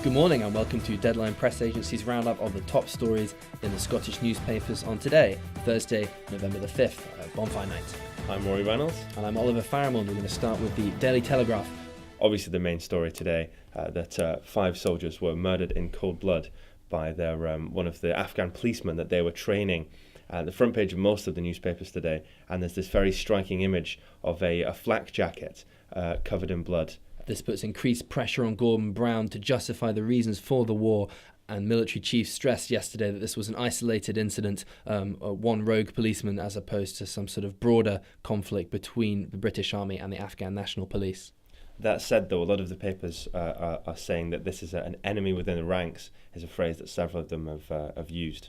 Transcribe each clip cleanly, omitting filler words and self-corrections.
Good morning and welcome to Deadline Press Agency's roundup of the top stories in the Scottish newspapers on today, Thursday, November the 5th, Bonfire Night. I'm Rory Reynolds. And I'm Oliver Faramond. We're going to start with the Daily Telegraph. Obviously the main story today, that 5 soldiers were murdered in cold blood by their one of the Afghan policemen that they were training. The front page of most of the newspapers today, and there's this very striking image of a flak jacket covered in blood. This puts increased pressure on Gordon Brown to justify the reasons for the war, and military chiefs stressed yesterday that this was an isolated incident, one rogue policeman, as opposed to some sort of broader conflict between the British Army and the Afghan National Police. That said, though, a lot of the papers are saying that this is an enemy within the ranks, is a phrase that several of them have used.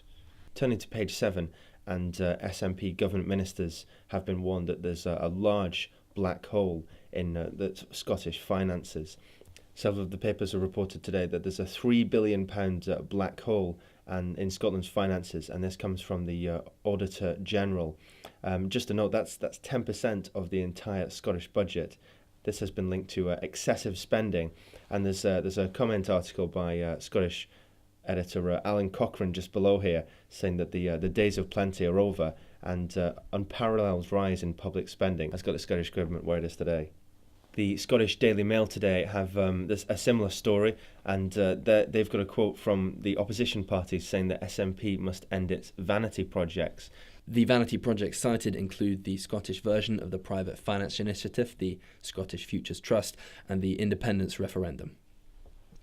Turning to page 7, and SNP government ministers have been warned that there's a large black hole in the Scottish finances. Several of the papers have reported today that there's a £3 billion black hole in Scotland's finances, and this comes from the Auditor General. Just to note, that's 10% of the entire Scottish budget. This has been linked to excessive spending, and there's a comment article by Scottish editor Alan Cochrane just below here saying that the days of plenty are over, and unparalleled rise in public spending has got the Scottish Government where it is today. The Scottish Daily Mail today have a similar story, and they've got a quote from the opposition parties saying that SNP must end its vanity projects. The vanity projects cited include the Scottish version of the Private Finance Initiative, the Scottish Futures Trust, and the Independence Referendum.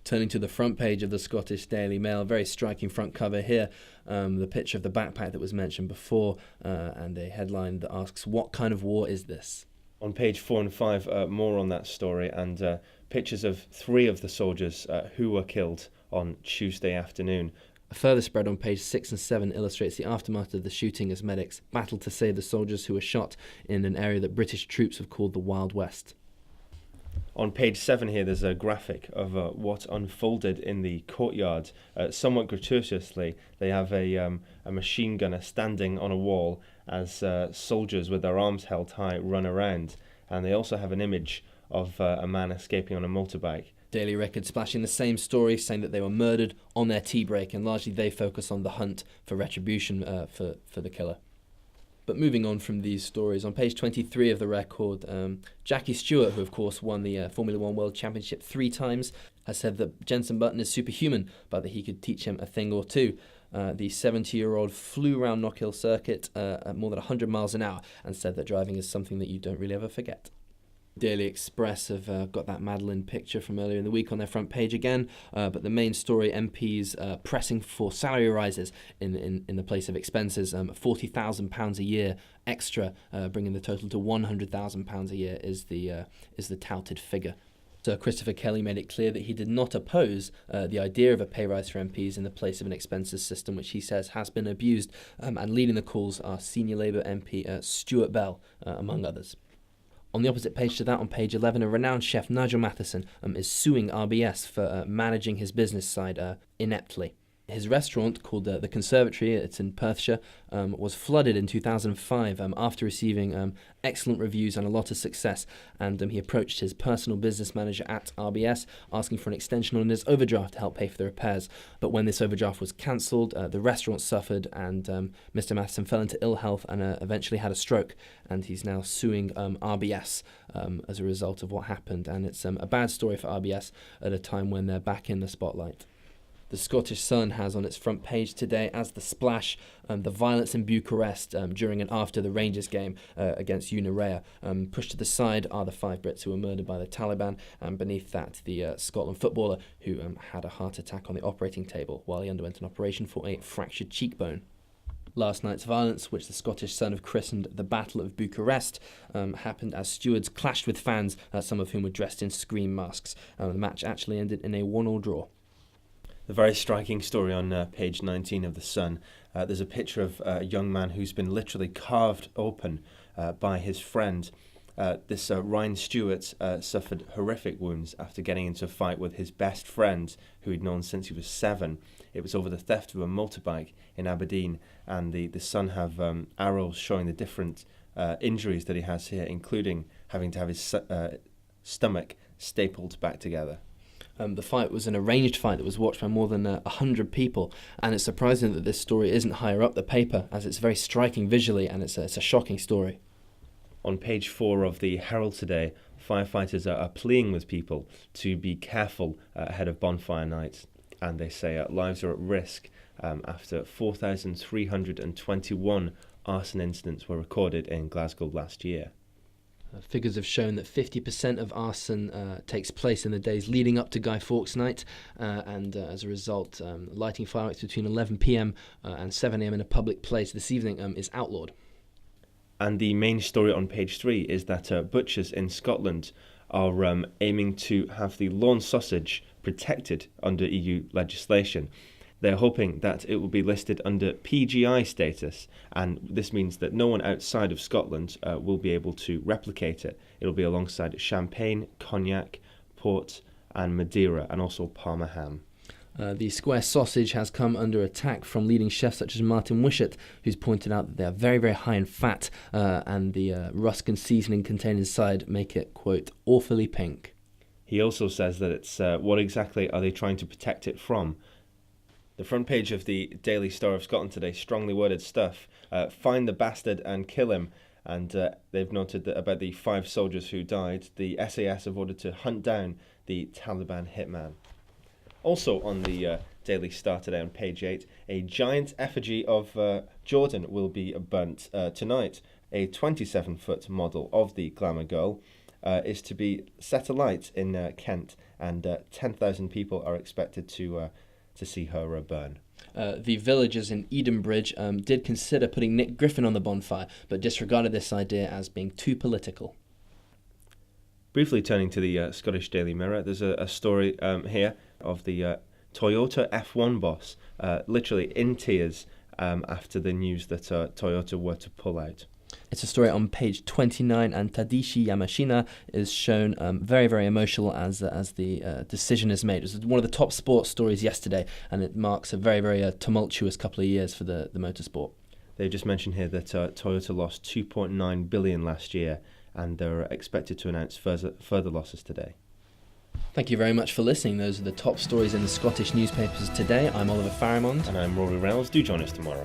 Turning to the front page of the Scottish Daily Mail, very striking front cover here, the picture of the backpack that was mentioned before, and a headline that asks, "What kind of war is this?" On page 4 and 5, more on that story, and pictures of 3 of the soldiers who were killed on Tuesday afternoon. A further spread on page 6 and 7 illustrates the aftermath of the shooting as medics battled to save the soldiers who were shot in an area that British troops have called the Wild West. On page 7 here, there's a graphic of what unfolded in the courtyard. Somewhat gratuitously, they have a machine gunner standing on a wall as soldiers with their arms held high run around. And they also have an image of a man escaping on a motorbike. Daily Record splashing the same story, saying that they were murdered on their tea break, and largely they focus on the hunt for retribution for the killer. But moving on from these stories, on page 23 of the Record, Jackie Stewart, who of course won the Formula 1 World Championship 3 times, has said that Jenson Button is superhuman, but that he could teach him a thing or two. The 70-year-old flew around Knockhill Circuit at more than 100 miles an hour and said that driving is something that you don't really ever forget. Daily Express have got that Madeline picture from earlier in the week on their front page again, but the main story, MPs pressing for salary rises in the place of expenses. £40,000 a year extra, bringing the total to £100,000 a year is the touted figure. Sir Christopher Kelly made it clear that he did not oppose the idea of a pay rise for MPs in the place of an expenses system, which he says has been abused, and leading the calls are senior Labour MP Stuart Bell, among others. On the opposite page to that, on page 11, a renowned chef, Nigel Matheson, is suing RBS for managing his business side ineptly. His restaurant, called the Conservatory, it's in Perthshire, was flooded in 2005 after receiving excellent reviews and a lot of success. And he approached his personal business manager at RBS, asking for an extension on his overdraft to help pay for the repairs. But when this overdraft was cancelled, the restaurant suffered, and Mr. Matheson fell into ill health and eventually had a stroke. And he's now suing RBS as a result of what happened. And it's a bad story for RBS at a time when they're back in the spotlight. The Scottish Sun has on its front page today as the splash the violence in Bucharest during and after the Rangers game against Unirea. Pushed to the side are the 5 Brits who were murdered by the Taliban, and beneath that the Scotland footballer who had a heart attack on the operating table while he underwent an operation for a fractured cheekbone. Last night's violence, which the Scottish Sun have christened the Battle of Bucharest, happened as stewards clashed with fans, some of whom were dressed in scream masks. The match actually ended in a 1-1 draw. The very striking story on page 19 of The Sun. There's a picture of a young man who's been literally carved open by his friend. This Ryan Stewart suffered horrific wounds after getting into a fight with his best friend, who he'd known since he was 7. It was over the theft of a motorbike in Aberdeen, and the Sun have arrows showing the different injuries that he has here, including having to have his stomach stapled back together. The fight was an arranged fight that was watched by more than 100 people, and it's surprising that this story isn't higher up the paper, as it's very striking visually and it's a shocking story. On page 4 of the Herald today, firefighters are pleading with people to be careful ahead of bonfire night, and they say lives are at risk after 4,321 arson incidents were recorded in Glasgow last year. Figures have shown that 50% of arson takes place in the days leading up to Guy Fawkes Night, and as a result, lighting fireworks between 11 p.m. And 7 a.m. in a public place this evening is outlawed. And the main story on page 3 is that butchers in Scotland are aiming to have the lawn sausage protected under EU legislation. They're hoping that it will be listed under PGI status, and this means that no one outside of Scotland will be able to replicate it. It'll be alongside champagne, cognac, port and Madeira, and also Parma ham. The square sausage has come under attack from leading chefs such as Martin Wishart, who's pointed out that they are very, very high in fat, and the Ruskin seasoning contained inside make it, quote, awfully pink. He also says that it's what exactly are they trying to protect it from? The front page of the Daily Star of Scotland today, strongly worded stuff. Find the bastard and kill him. And they've noted that about the 5 soldiers who died, the SAS have ordered to hunt down the Taliban hitman. Also on the Daily Star today on page 8, a giant effigy of Jordan will be burnt tonight. A 27-foot model of the glamour girl is to be set alight in Kent, and 10,000 people are expected to see her burn. The villagers in Edinburgh did consider putting Nick Griffin on the bonfire, but disregarded this idea as being too political. Briefly turning to the Scottish Daily Mirror, there's a story here of the Toyota F1 boss literally in tears after the news that Toyota were to pull out. It's a story on page 29, and Tadashi Yamashina is shown very, very emotional as the decision is made. It was one of the top sports stories yesterday, and it marks a very, very tumultuous couple of years for the motorsport. They just mentioned here that Toyota lost $2.9 billion last year, and they're expected to announce further losses today. Thank you very much for listening. Those are the top stories in the Scottish newspapers today. I'm Oliver Faramond. And I'm Rory Reynolds. Do join us tomorrow.